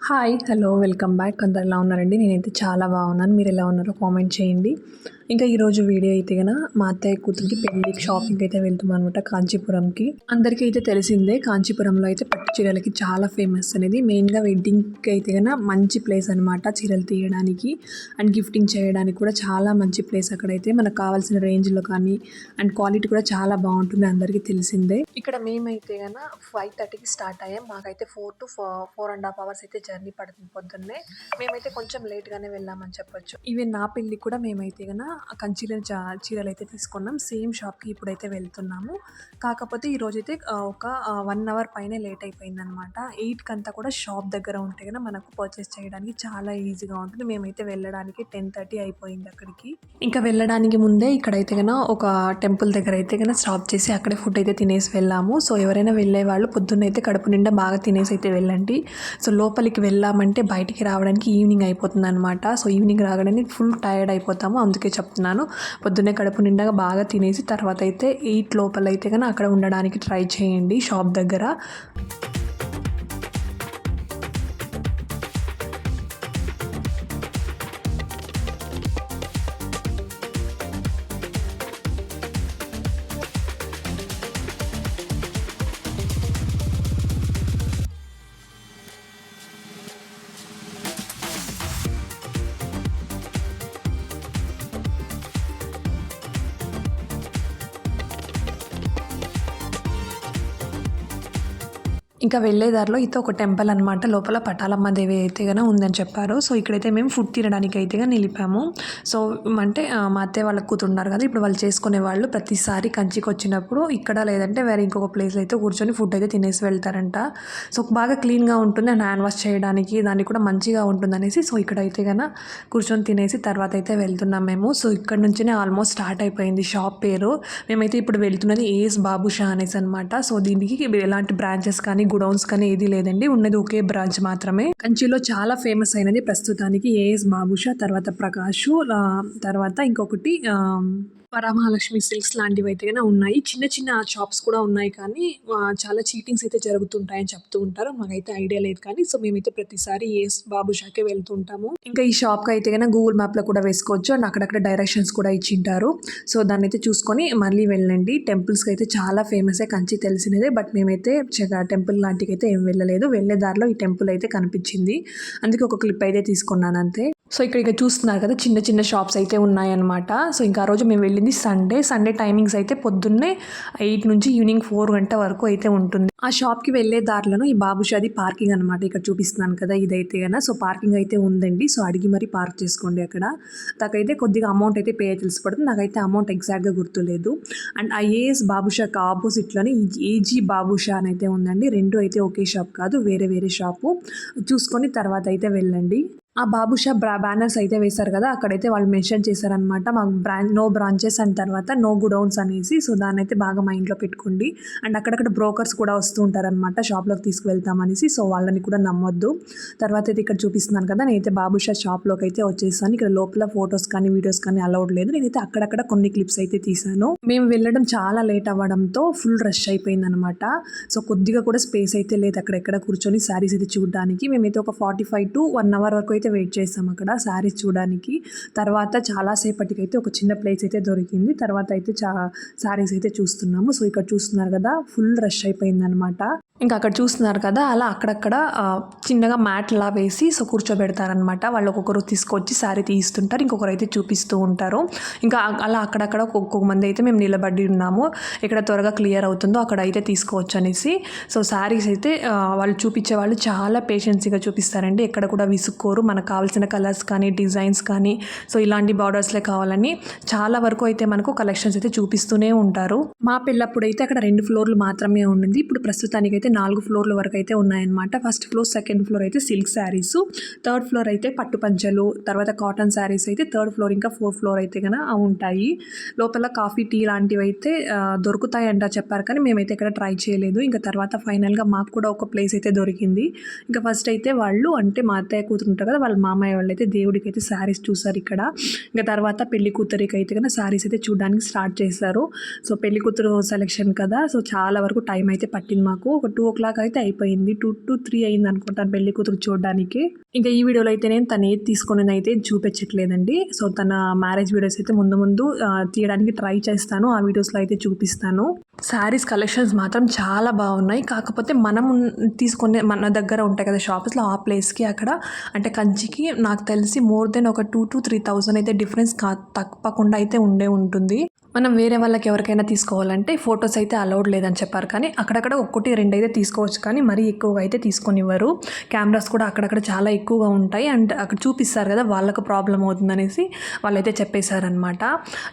Hi hello welcome back. అందరు ఎలా ఉన్నారండి? నేనైతే చాలా బాగున్నాను. మీరు ఎలా ఉన్నారో కామెంట్ చేయండి. ఇంకా ఈరోజు వీడియో అయితే కనుక మా అత్తయ్య కూతురికి పెళ్ళికి షాపింగ్ అయితే వెళ్తున్నాం అనమాట కాంచీపురంకి. అందరికీ అయితే తెలిసిందే కాంచీపురంలో అయితే పట్టు చీరలకి చాలా ఫేమస్ అనేది. మెయిన్గా వెడ్డింగ్కి అయితే కనుక మంచి ప్లేస్ అనమాట. చీరలు తీయడానికి అండ్ గిఫ్టింగ్ చేయడానికి కూడా చాలా మంచి ప్లేస్. అక్కడైతే మనకు కావాల్సిన రేంజ్లో కానీ అండ్ క్వాలిటీ కూడా చాలా బాగుంటుంది, అందరికీ తెలిసిందే. ఇక్కడ మేమైతే కనుక 5:30కి స్టార్ట్ అయ్యాం. మాకైతే 4 to 4.5 hours అయితే జర్నీ పడుతుంది పొద్దున్నే. మేమైతే కొంచెం లేట్గానే వెళ్ళామని చెప్పొచ్చు. ఈవెన్ నా పెళ్ళికి కూడా మేమైతే కనుక కంచీల చీరలు అయితే తీసుకున్నాం. సేమ్ షాప్కి ఇప్పుడైతే వెళ్తున్నాము. కాకపోతే ఈరోజైతే ఒక 1 hour పైనే లేట్ అయిపోయిందనమాట. 8కి అంతా కూడా షాప్ దగ్గర ఉంటే కనుక మనకు పర్చేస్ చేయడానికి చాలా ఈజీగా ఉంటుంది. మేమైతే వెళ్ళడానికి 10:30 అయిపోయింది అక్కడికి. ఇంకా వెళ్ళడానికి ముందే ఇక్కడైతే కనుక ఒక టెంపుల్ దగ్గర అయితే కనుక స్టాప్ చేసి అక్కడే ఫుడ్ అయితే తినేసి వెళ్ళాము. సో ఎవరైనా వెళ్ళే వాళ్ళు పొద్దున్నైతే కడుపు నిండా బాగా తినేసి అయితే వెళ్ళండి. సో లోపలికి వెళ్ళామంటే బయటికి రావడానికి ఈవినింగ్ అయిపోతుంది అనమాట. సో ఈవినింగ్ రాగానే ఫుల్ టైర్డ్ అయిపోతాము. అందుకే చెప్తున్నాను, పొద్దున్నే కడుపు నిండా బాగా తినేసి తర్వాత అయితే 8 లోపల అయితే కానీ అక్కడ ఉండడానికి ట్రై చేయండి షాప్ దగ్గర. ఇంకా వెళ్ళే దారిలో అయితే ఒక టెంపుల్ అనమాట. లోపల పటాలమ్మ దేవి అయితే కనుక ఉందని చెప్పారు. సో ఇక్కడైతే మేము ఫుడ్ తినడానికి అయితే కనుక నిలిపాము. సో అంటే మా అత్తయ్య వాళ్ళకి కూతురున్నారు కదా, ఇప్పుడు వాళ్ళు చేసుకునే వాళ్ళు ప్రతిసారి కంచికి వచ్చినప్పుడు ఇక్కడ లేదంటే వేరే ఇంకొక ప్లేస్లో అయితే కూర్చొని ఫుడ్ అయితే తినేసి వెళ్తారంట. సో బాగా క్లీన్గా ఉంటుంది అండ్ హ్యాండ్ వాష్ చేయడానికి దానికి కూడా మంచిగా ఉంటుంది అనేసి సో ఇక్కడైతే కనుక కూర్చొని తినేసి తర్వాత అయితే వెళ్తున్నాం మేము. సో ఇక్కడ నుంచినే ఆల్మోస్ట్ స్టార్ట్ అయిపోయింది షాప్ పేరు. మేమైతే ఇప్పుడు వెళ్తున్నది ఏఎస్ బాబుషా అనేసి అనమాట. సో దీనికి ఎలాంటి బ్రాంచెస్ కానీ గుడౌన్స్ కానీ ఏది లేదండి, ఉన్నది ఒకే బ్రాంచ్ మాత్రమే. కంచిలో చాలా ఫేమస్ అయినది ప్రస్తుతానికి ఏఎస్ బాబుషా, తర్వాత ప్రకాష్, తర్వాత ఇంకొకటి వరమహాలక్ష్మి సిల్క్స్ లాంటివి అయితే కనుక ఉన్నాయి. చిన్న చిన్న షాప్స్ కూడా ఉన్నాయి కానీ చాలా చీటింగ్స్ అయితే జరుగుతుంటాయని చెప్తూ ఉంటారు. మాకైతే ఐడియా లేదు కానీ సో మేమైతే ప్రతిసారి ఏఎస్ బాబుషాకే వెళ్తుంటాము. ఇంకా ఈ షాప్కి అయితే కనుక గూగుల్ మ్యాప్లో కూడా వేసుకోవచ్చు అండ్ అక్కడక్కడ డైరెక్షన్స్ కూడా ఇచ్చింటారు. సో దాన్ని అయితే చూసుకొని మళ్ళీ వెళ్ళండి. టెంపుల్స్కి అయితే చాలా ఫేమసే కంచి, తెలిసినదే. బట్ మేమైతే టెంపుల్ లాంటికి అయితే ఏం వెళ్ళలేదు. వెళ్ళే దారిలో ఈ టెంపుల్ అయితే కనిపించింది, అందుకే ఒక క్లిప్ అయితే తీసుకున్నాను అంతే. సో ఇక్కడ చూస్తున్నారు కదా, చిన్న చిన్న షాప్స్ అయితే ఉన్నాయన్నమాట. సో ఇంకా ఆ రోజు మేము వెళ్ళింది సండే టైమింగ్స్ అయితే పొద్దున్నే 8 నుంచి ఈవినింగ్ 4 గంట వరకు అయితే ఉంటుంది. ఆ షాప్కి వెళ్ళే దారిలోనూ ఈ బాబుషాది పార్కింగ్ అనమాట. ఇక్కడ చూపిస్తున్నాను కదా ఇదైతే కన్నా. సో పార్కింగ్ అయితే ఉందండి. సో అడిగి మరి పార్క్ చేసుకోండి అక్కడ. నాకైతే కొద్దిగా అమౌంట్ అయితే పే తెలిసి పడుతుంది. నాకైతే అమౌంట్ ఎగ్జాక్ట్గా గుర్తులేదు. అండ్ ఐఏఎస్ బాబుషాకి ఆపోజిట్లోనే ఏజీ బాబుషా అని అయితే ఉందండి. రెండు అయితే ఒకే షాప్ కాదు, వేరే వేరే షాపు. చూసుకొని తర్వాత అయితే వెళ్ళండి. ఆ బాబుషా బ్యానర్స్ అయితే వేశారు కదా, అక్కడైతే వాళ్ళు మెన్షన్ చేశారనమాట మాకు నో బ్రాంచెస్ అండ్ తర్వాత నో గుడౌన్స్ అనేసి. సో దాన్ని అయితే బాగా మైండ్లో పెట్టుకోండి. అండ్ అక్కడక్కడ బ్రోకర్స్ కూడా వస్తూ ఉంటారనమాట షాప్లోకి తీసుకువెళ్తామనేసి. సో వాళ్ళని కూడా నమ్మొద్దు. తర్వాత అయితే ఇక్కడ చూపిస్తున్నాను కదా, నేనైతే బాబుషా షాప్లోకి అయితే వచ్చేసాను. ఇక్కడ లోపల ఫొటోస్ కానీ వీడియోస్ కానీ అలౌడ్ లేదు. నేనైతే అక్కడక్కడ కొన్ని క్లిప్స్ అయితే తీసాను. మేము వెళ్ళడం చాలా లేట్ అవ్వడంతో ఫుల్ రష్ అయిపోయిందనమాట. సో కొద్దిగా కూడా స్పేస్ అయితే లేదు అక్కడెక్కడ కూర్చొని శారీస్ అయితే చూడడానికి. మేమైతే ఒక 45 to 1 hour వరకు అయితే వెయిట్ చేస్తాం అక్కడ శారీస్ చూడడానికి. తర్వాత చాలాసేపటికి అయితే ఒక చిన్న ప్లేస్ అయితే దొరికింది. తర్వాత అయితే శారీస్ అయితే చూస్తున్నాము. సో ఇక్కడ చూస్తున్నారు కదా, ఫుల్ రష్ అయిపోయిందనమాట. ఇంకా అక్కడ చూస్తున్నారు కదా, అలా అక్కడక్కడ చిన్నగా మ్యాట్లా వేసి సో కూర్చోబెడతారనమాట. వాళ్ళు ఒక్కొక్కరు తీసుకొచ్చి శారీ తీస్తుంటారు, ఇంకొకరు అయితే చూపిస్తూ ఉంటారు. ఇంకా అలా అక్కడక్కడ ఒక్కొక్క మంది అయితే మేము నిలబడి ఉన్నాము. ఇక్కడ త్వరగా క్లియర్ అవుతుందో అక్కడ అయితే తీసుకోవచ్చు అనేసి. సో శారీస్ అయితే వాళ్ళు చూపించే వాళ్ళు చాలా పేషెన్సీగా చూపిస్తారండి. ఎక్కడ కూడా విసుక్కోరు. మనకు కావాల్సిన కలర్స్ కానీ డిజైన్స్ కానీ సో ఇలాంటి బార్డర్స్లే కావాలని చాలా వరకు అయితే మనకు కలెక్షన్స్ అయితే చూపిస్తూనే ఉంటారు. మా పెళ్ళప్పుడు అయితే అక్కడ 2 ఫ్లోర్లు మాత్రమే ఉండింది. ఇప్పుడు ప్రస్తుతానికి అయితే 4 ఫ్లోర్ల వరకు అయితే ఉన్నాయన్నమాట. ఫస్ట్ ఫ్లోర్, సెకండ్ ఫ్లోర్ అయితే సిల్క్ శారీస్, థర్డ్ ఫ్లోర్ అయితే పట్టు పంచలు, తర్వాత కాటన్ శారీస్ అయితే థర్డ్ ఫ్లోర్, ఇంకా 4th ఫ్లోర్ అయితే కనుక ఉంటాయి. లోపల కాఫీ, టీ లాంటివి అయితే దొరుకుతాయంట చెప్పారు కానీ మేమైతే ఇక్కడ ట్రై చేయలేదు. ఇంకా తర్వాత ఫైనల్గా మాకు కూడా ఒక ప్లేస్ అయితే దొరికింది. ఇంకా ఫస్ట్ అయితే వాళ్ళు అంటే మా అత్తయ్య కూతురు ఉంటారు కదా, వాళ్ళ మామయ్య వాళ్ళు అయితే దేవుడికి అయితే శారీస్ చూసారు ఇక్కడ. ఇంకా తర్వాత పెళ్లి కూతురికి అయితే కన్నా శారీస్ అయితే చూడడానికి స్టార్ట్ చేశారు. సో పెళ్లి కూతురు సెలెక్షన్ కదా, సో చాలా వరకు టైం అయితే పట్టింది మాకు. ఒక 2 o'clock అయితే అయిపోయింది, 2 to 3 అయింది అనుకుంటాను పెళ్లి కూతురు చూడడానికి. ఇంకా ఈ వీడియోలో అయితే నేను తను ఏది తీసుకుని అయితే చూపించట్లేదండి. సో తన మ్యారేజ్ వీడియోస్ అయితే ముందు తీయడానికి ట్రై చేస్తాను, ఆ వీడియోస్లో అయితే చూపిస్తాను. శారీస్ కలెక్షన్స్ మాత్రం చాలా బాగున్నాయి. కాకపోతే మనం తీసుకునే మన దగ్గర ఉంటాయి కదా షాప్స్లో, ఆ ప్లేస్కి అక్కడ అంటే కంచికి నాకు తెలిసి మోర్ దెన్ ఒక 2,000 to 3,000 అయితే డిఫరెన్స్ తప్పకుండా అయితే ఉంటుంది. మనం వేరే వాళ్ళకి ఎవరికైనా తీసుకోవాలంటే ఫొటోస్ అయితే అలౌడ్ లేదని చెప్పారు, కానీ అక్కడక్కడ 1-2 అయితే తీసుకోవచ్చు, కానీ మరీ ఎక్కువగా అయితే తీసుకొనివ్వరు. కెమెరాస్ కూడా అక్కడక్కడ చాలా ఎక్కువగా ఉంటాయి అండ్ అక్కడ చూపిస్తారు కదా, వాళ్ళకు ప్రాబ్లం అవుతుందనేసి వాళ్ళైతే చెప్పేశారనమాట.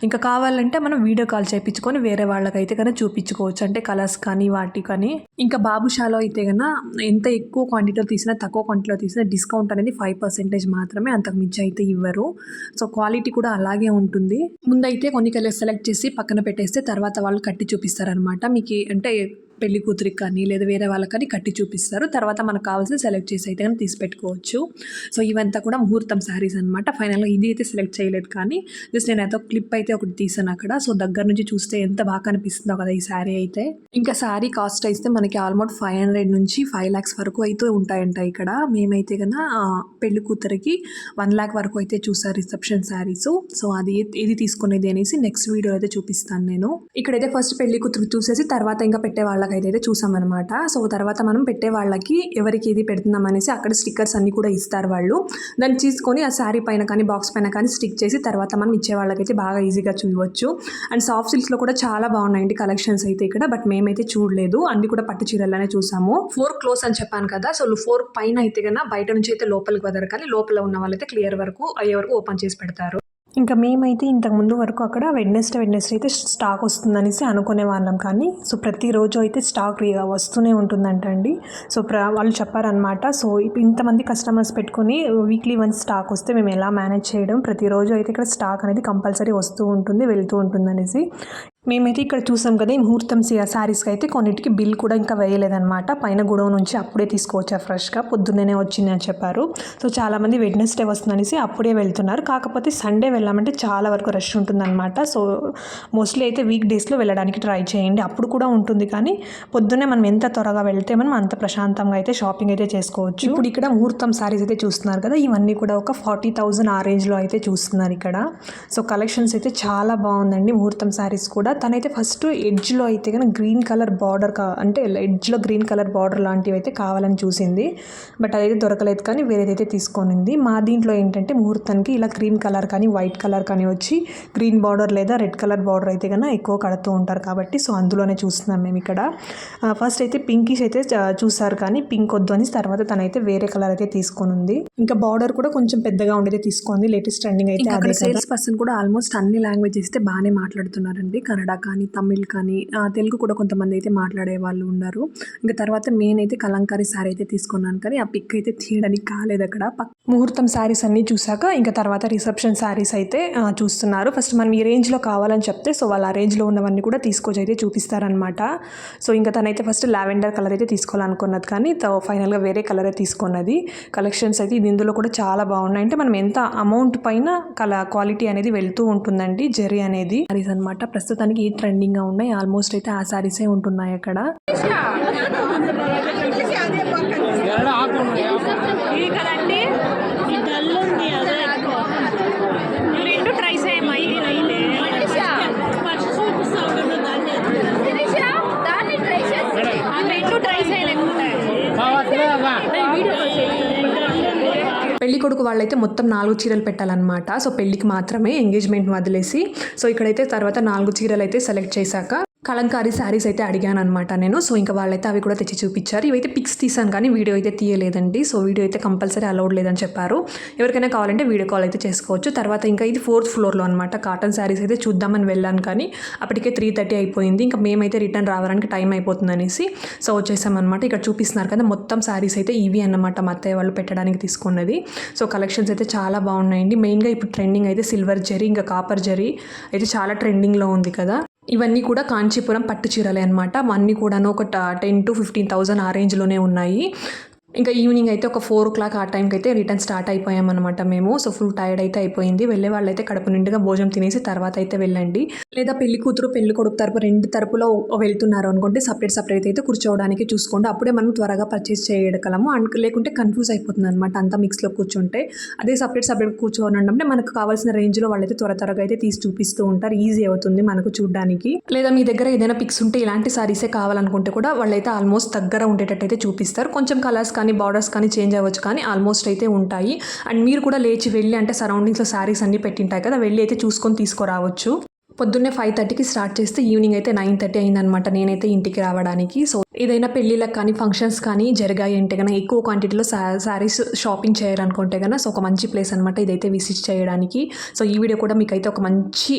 ఇంకా కావాలంటే మనం వీడియో కాల్ చేయించుకొని వేరే వాళ్ళకైతే కన్నా చూపించుకోవచ్చు, అంటే కలర్స్ కానీ వాటి కానీ. ఇంకా బాబుషాలో అయితే కన్నా ఎంత ఎక్కువ క్వాంటిటీలో తీసినా తక్కువ క్వాంటిటీలో తీసినా డిస్కౌంట్ అనేది 5% మాత్రమే, అంతకు మించి అయితే ఇవ్వరు. సో క్వాలిటీ కూడా అలాగే ఉంటుంది. ముందైతే కొన్ని కలర్స్ సెలెక్ట్ చేసి పక్కన పెట్టేస్తే తర్వాత వాళ్ళు కట్టి చూపిస్తారనమాట. మీకు అంటే పెళ్లి కూతురికి కానీ లేదా వేరే వాళ్ళకని కట్టి చూపిస్తారు. తర్వాత మనకు కావాల్సిన సెలెక్ట్ చేసి అయితే కానీ తీసి పెట్టుకోవచ్చు. సో ఇవంతా కూడా ముహూర్తం శారీస్ అనమాట. ఫైనల్గా ఇది అయితే సెలెక్ట్ చేయలేదు, కానీ జస్ట్ నేను అయితే క్లిప్ అయితే ఒకటి తీసాను అక్కడ. సో దగ్గర నుంచి చూస్తే ఎంత బాగా కనిపిస్తుందో కదా ఈ శారీ అయితే. ఇంకా శారీ కాస్ట్ అయితే మనకి ఆల్మోస్ట్ 500 నుంచి 5 lakhs వరకు అయితే ఉంటాయంట ఇక్కడ. మేమైతే కన్నా పెళ్లి కూతురికి 1 lakh వరకు అయితే చూసారు రిసెప్షన్ శారీస్. సో అది ఏది తీసుకునేది అనేసి నెక్స్ట్ వీడియో అయితే చూపిస్తాను నేను. ఇక్కడైతే ఫస్ట్ పెళ్లి కూతురు చూసేసి తర్వాత ఇంకా పెట్టే అయితే చూసామన్నమాట. సో తర్వాత మనం పెట్టే వాళ్ళకి ఎవరికి ఏది పెడుతున్నాం అనేసి అక్కడ స్టిక్కర్స్ అన్ని కూడా ఇస్తారు వాళ్ళు. దాన్ని తీసుకొని ఆ శారీ పైన కానీ బాక్స్ పైన కానీ స్టిక్ చేసి తర్వాత మనం ఇచ్చే వాళ్ళకైతే బాగా ఈజీగా చూడవచ్చు. అండ్ సాఫ్ట్ సిల్క్స్లో కూడా చాలా బాగున్నాయండి కలెక్షన్స్ అయితే ఇక్కడ, బట్ మేమైతే చూడలేదు, అన్ని కూడా పట్టు చీరలనే చూసాము. 4 క్లోజ్ అని చెప్పాను కదా, సో 4 పైన అయితే కన్నా బయట నుంచి అయితే లోపలికి వదరు, కానీ లోపల ఉన్న వాళ్ళైతే క్లియర్ వరకు అయ్యే వరకు ఓపెన్ చేసి పెడతారు. ఇంకా మేమైతే ఇంతకుముందు వరకు అక్కడ వెడ్నెస్డే అయితే స్టాక్ వస్తుందనేసి అనుకునే వాళ్ళం, కానీ సో ప్రతిరోజు అయితే స్టాక్ వస్తూనే ఉంటుందంటండి. సో వాళ్ళు చెప్పారనమాట. సో ఇంతమంది కస్టమర్స్ పెట్టుకుని వీక్లీ వన్స్ స్టాక్ వస్తే మేము ఎలా మేనేజ్ చేయడం, ప్రతిరోజు అయితే ఇక్కడ స్టాక్ అనేది కంపల్సరీ వస్తూ ఉంటుంది వెళ్తూ ఉంటుంది అనేసి. మేమైతే ఇక్కడ చూసాం కదా ఈ ముహూర్తం శారీస్కి అయితే కొన్నిటికి బిల్ కూడా ఇంకా వేయలేదన్నమాట. పైన గొడవ నుంచి అప్పుడే తీసుకోవచ్చా ఫ్రెష్గా, పొద్దున్నే వచ్చింది అని చెప్పారు. సో చాలామంది వెడ్నెస్డే వస్తుందనేసి అప్పుడే వెళ్తున్నారు. కాకపోతే సండే వెళ్ళామంటే చాలా వరకు రష్ ఉంటుందన్నమాట. సో మోస్ట్లీ అయితే వీక్ డేస్లో వెళ్ళడానికి ట్రై చేయండి, అప్పుడు కూడా ఉంటుంది, కానీ పొద్దున్నే మనం ఎంత త్వరగా వెళ్తే మనం అంత ప్రశాంతంగా అయితే షాపింగ్ అయితే చేసుకోవచ్చు. ఇప్పుడు ఇక్కడ ముహూర్తం శారీస్ అయితే చూస్తున్నారు కదా, ఇవన్నీ కూడా ఒక 40,000 ఆ రేంజ్లో అయితే చూస్తున్నారు ఇక్కడ. సో కలెక్షన్స్ అయితే చాలా బాగుందండి ముహూర్తం శారీస్ కూడా. తనైతే ఫస్ట్ ఎడ్జ్లో అయితే కానీ గ్రీన్ కలర్ బార్డర్ అంటే ఎడ్జ్లో గ్రీన్ కలర్ బార్డర్ లాంటివి అయితే కావాలని చూసింది, బట్ అదైతే దొరకలేదు, కానీ వేరేదైతే తీసుకొనింది. మా దీంట్లో ఏంటంటే ముహూర్తానికి ఇలా క్రీమ్ కలర్ కానీ వైట్ కలర్ కానీ వచ్చి గ్రీన్ బార్డర్ లేదా రెడ్ కలర్ బార్డర్ అయితే కన్నా ఎక్కువ కడుతూ ఉంటారు కాబట్టి, సో అందులోనే చూస్తున్నాం మేము ఇక్కడ. ఫస్ట్ అయితే పింకిష్ అయితే చూసారు, కానీ పింక్ వద్దు అని తర్వాత తనైతే వేరే కలర్ అయితే తీసుకొని ఉంది. ఇంకా బార్డర్ కూడా కొంచెం పెద్దగా ఉండేది తీసుకుంది. లేటెస్ట్ ట్రెండింగ్ అయితే అదే. సేల్స్ పర్సన్ కూడా ఆల్మోస్ట్ అన్ని లాంగ్వేజెస్ అయితే బాగానే మాట్లాడుతున్నారండి, కన్నడ కానీ తమిళ్ కానీ తెలుగు కూడా కొంతమంది అయితే మాట్లాడే వాళ్ళు ఉన్నారు. ఇంకా తర్వాత మెయిన్ అయితే కలంకారీ శారీ అయితే తీసుకున్నాను, కానీ ఆ పిక్ అయితే తీయడానికి కాలేదు అక్కడ. ముహూర్తం శారీస్ అన్నీ చూసాక ఇంకా తర్వాత రిసెప్షన్ శారీస్ అయితే చూస్తున్నారు. ఫస్ట్ మనం ఈ రేంజ్లో కావాలని చెప్తే సో వాళ్ళు ఆ రేంజ్లో ఉన్నవన్నీ కూడా తీసుకొచ్చి అయితే చూపిస్తారనమాట. సో ఇంకా తనైతే ఫస్ట్ లావెండర్ కలర్ అయితే తీసుకోవాలనుకున్నది, కానీ ఫైనల్గా వేరే కలరే తీసుకున్నది. కలెక్షన్స్ అయితే ఇందులో కూడా చాలా బాగున్నాయి. అంటే మనం ఎంత అమౌంట్ పైన క్వాలిటీ అనేది వెళ్తూ ఉంటుందండి జరీ అనేది శారీస్ అనమాట. ప్రస్తుతానికి ఈ ట్రెండింగ్గా ఉన్నాయి, ఆల్మోస్ట్ అయితే ఆ శారీసే ఉంటున్నాయి అక్కడ. పెళ్లి కొడుకు వాళ్ళైతే మొత్తం 4 చీరలు పెట్టాలన్నమాట. సో పెళ్లికి మాత్రమే, ఎంగేజ్మెంట్ వదిలేసి. సో ఇక్కడైతే తర్వాత 4 చీరలు అయితే సెలెక్ట్ చేశాక కలంకారీ శారీస్ అయితే అడిగాను అనమాట నేను. సో ఇంకా వాళ్ళైతే అవి కూడా తెచ్చి చూపించారు. ఇవైతే పిక్స్ తీసాను, కానీ వీడియో అయితే తీయలేదండి. సో వీడియో అయితే కంపల్సరీ అలౌడ్ లేదని చెప్పారు. ఎవరికైనా కావాలంటే వీడియో కాల్ అయితే చేసుకోవచ్చు. తర్వాత ఇంకా ఇది 4th floorలో అనమాట. కాటన్ శారీస్ అయితే చూద్దామని వెళ్ళాను, కానీ అప్పటికే 3:30 అయిపోయింది. ఇంకా మేమైతే రిటర్న్ రావడానికి టైం అయిపోతుంది అనేసి సో వచ్చేసామన్నమాట. ఇక్కడ చూపిస్తున్నారు కదా మొత్తం శారీస్ అయితే ఇవి అన్నమాట మా అత్తయ్య వాళ్ళు పెట్టడానికి తీసుకున్నది. సో కలెక్షన్స్ అయితే చాలా బాగున్నాయండి. మెయిన్గా ఇప్పుడు ట్రెండింగ్ అయితే సిల్వర్ జరీ ఇంకా కాపర్ జరీ అయితే చాలా ట్రెండింగ్లో ఉంది కదా. ఇవన్నీ కూడా కాంచీపురం పట్టు చీరలే అనమాట. అన్నీ కూడా ఒక 10,000 to 15,000 ఆ రేంజ్లోనే ఉన్నాయి. ఇంకా ఈవినింగ్ అయితే ఒక 4:00 ఆ టైంకి అయితే రిటర్న్ స్టార్ట్ అయిపోయామన్నమాట మేము. సో ఫుల్ టైర్డ్ అయితే అయిపోయింది. వెళ్ళే వాళ్ళైతే కడుపు నిండుగా భోజనం తినేసి తర్వాత అయితే వెళ్ళండి. లేదా పెళ్లి కూతురు పెళ్లి కొడుకు తరపు 2 తరపులో వెళ్తున్నారు అనుకుంటే సపరేట్ అయితే కూర్చోవడానికి చూసుకోండి. అప్పుడే మనం త్వరగా పర్చేస్ చేయగలము. లేకుంటే కన్ఫ్యూజ్ అయిపోతుందన్నమాట అంతా మిక్స్‌లో కూర్చుంటే. అదే సపరేట్ కూర్చోనంటే మనకు కావాల్సిన రేంజ్‌లో వాళ్ళైతే త్వరగా అయితే తీసి చూపిస్తూ ఉంటారు. ఈజీ అవుతుంది మనకు చూడ్డానికి. లేదా మీ దగ్గర ఏదైనా పిక్స్ ఉంటే ఇలాంటి సారీసే కావాలనుకుంటే కూడా వాళ్ళైతే ఆల్మోస్ట్ దగ్గర ఉండేటట్టయితే చూపిస్తారు. కొంచెం కలర్స్ కానీ బార్డర్స్ కానీ చేంజ్ అవ్వచ్చు కానీ ఆల్మోస్ట్ అయితే ఉంటాయి. అండ్ మీరు కూడా లేచి వెళ్ళి అంటే సరౌండింగ్స్‌లో శారీస్ అన్నీ పెట్టింటాయి కదా, వెళ్ళి అయితే చూసుకొని తీసుకురావచ్చు. పొద్దున్నే 5:30కి స్టార్ట్ చేస్తే ఈవినింగ్ అయితే 9:30 అయిందనమాట నేనైతే ఇంటికి రావడానికి. సో ఏదైనా పెళ్ళిళ్ళకి కానీ ఫంక్షన్స్ కానీ జరిగాయి అంటే గనక ఎక్కువ క్వాంటిటీలో శారీస్ షాపింగ్ చేయాలనుకుంటే గనక సో ఒక మంచి ప్లేస్ అనమాట ఇదైతే విజిట్ చేయడానికి. సో ఈ వీడియో కూడా మీకైతే ఒక మంచి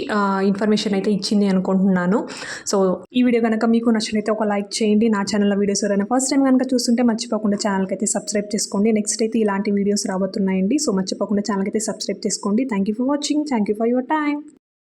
ఇన్ఫర్మేషన్ అయితే ఇచ్చింది అనుకుంటున్నాను. సో ఈ వీడియో కనుక మీకు నచ్చినైతే ఒక లైక్ చేయండి. నా ఛానల్లో వీడియోస్ ఎవరైనా ఫస్ట్ టైం కనుక చూస్తుంటే మర్చిపోకుండా ఛానల్కి అయితే సబ్స్క్రైబ్ చేసుకోండి. నెక్స్ట్ అయితే ఇలాంటి వీడియోస్ రాబోతున్నాయండి. సో మర్చిపోకుండా ఛానల్కి అయితే సబ్స్క్రైబ్ చేసుకోండి. Thank you for watching. Thank you for your time.